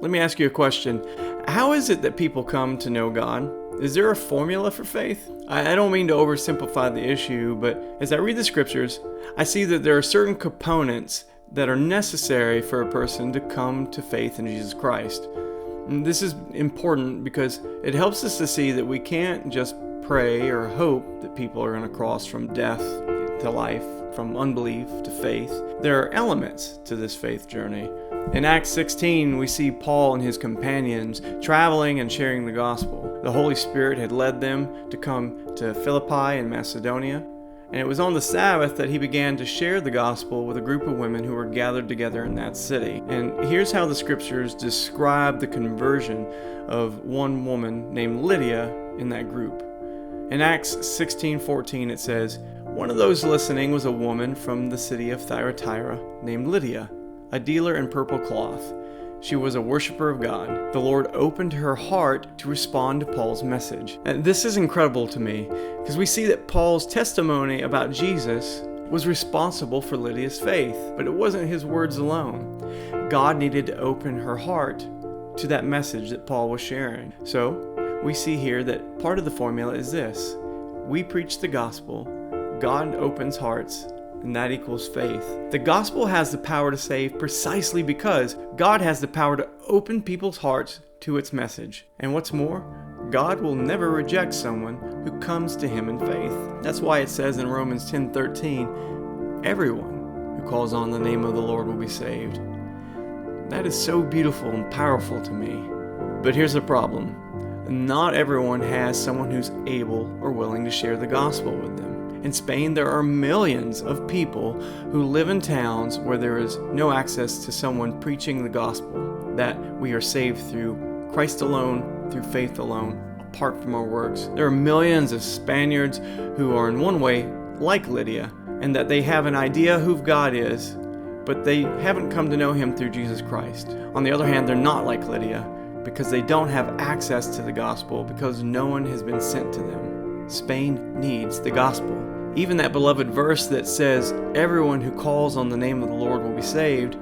Let me ask you a question. How is it that people come to know God? Is there a formula for faith? I don't mean to oversimplify the issue, but as I read the scriptures, I see that there are certain components that are necessary for a person to come to faith in Jesus Christ. And this is important because it helps us to see that we can't just pray or hope that people are going to cross from death to life, from unbelief to faith. There are elements to this faith journey. In Acts 16, we see Paul and his companions traveling and sharing the gospel. The Holy Spirit had led them to come to Philippi in Macedonia, and it was on the Sabbath that he began to share the gospel with a group of women who were gathered together in that city. And here's how the scriptures describe the conversion of one woman named Lydia in that group. In Acts 16:14 it says, "One of those listening was a woman from the city of Thyatira named Lydia, a dealer in purple cloth. She was a worshiper of God. The Lord opened her heart to respond to Paul's message." And this is incredible to me because we see that Paul's testimony about Jesus was responsible for Lydia's faith, but it wasn't his words alone. God needed to open her heart to that message that Paul was sharing. So we see here that part of the formula is this. We preach the gospel, God opens hearts, and that equals faith. The gospel has the power to save precisely because God has the power to open people's hearts to its message. And what's more, God will never reject someone who comes to him in faith. That's why it says in Romans 10:13, everyone who calls on the name of the Lord will be saved. That is so beautiful and powerful to me. But here's the problem. Not everyone has someone who's able or willing to share the gospel with them. In Spain, there are millions of people who live in towns where there is no access to someone preaching the gospel, that we are saved through Christ alone, through faith alone, apart from our works. There are millions of Spaniards who are in one way like Lydia, and that they have an idea who God is, but they haven't come to know him through Jesus Christ. On the other hand, they're not like Lydia, because they don't have access to the gospel because no one has been sent to them. Spain needs the gospel. Even that beloved verse that says, everyone who calls on the name of the Lord will be saved,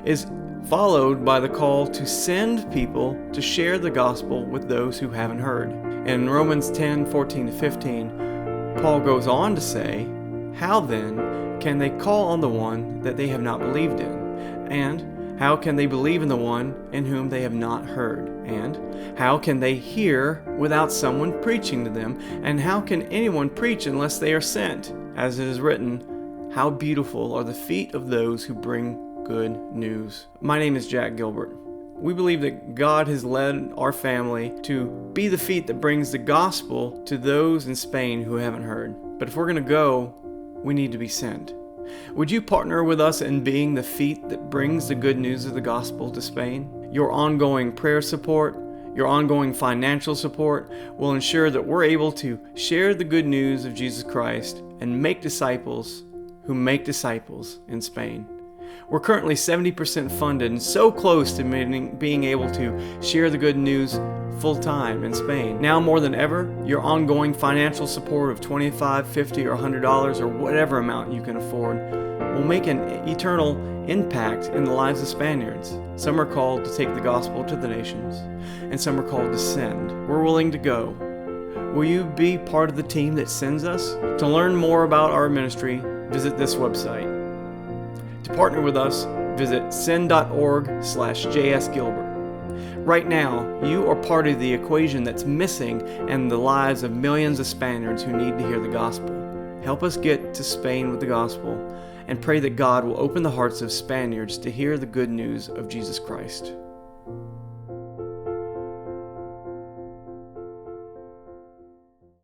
is followed by the call to send people to share the gospel with those who haven't heard. In Romans 10:14-15, Paul goes on to say, how then can they call on the one that they have not believed in? And how can they believe in the one in whom they have not heard? And how can they hear without someone preaching to them? And how can anyone preach unless they are sent? As it is written, how beautiful are the feet of those who bring good news. My name is Jack Gilbert. We believe that God has led our family to be the feet that brings the gospel to those in Spain who haven't heard. But if we're going to go, we need to be sent. Would you partner with us in being the feet that brings the good news of the gospel to Spain? Your ongoing prayer support, your ongoing financial support will ensure that we're able to share the good news of Jesus Christ and make disciples who make disciples in Spain. We're currently 70% funded and so close to being able to share the good news full-time in Spain. Now more than ever, your ongoing financial support of $25, $50, or $100 or whatever amount you can afford will make an eternal impact in the lives of Spaniards. Some are called to take the gospel to the nations, and some are called to send. We're willing to go. Will you be part of the team that sends us? To learn more about our ministry, visit this website. To partner with us, visit send.org/JSGilbert. Right now, you are part of the equation that's missing in the lives of millions of Spaniards who need to hear the gospel. Help us get to Spain with the gospel and pray that God will open the hearts of Spaniards to hear the good news of Jesus Christ.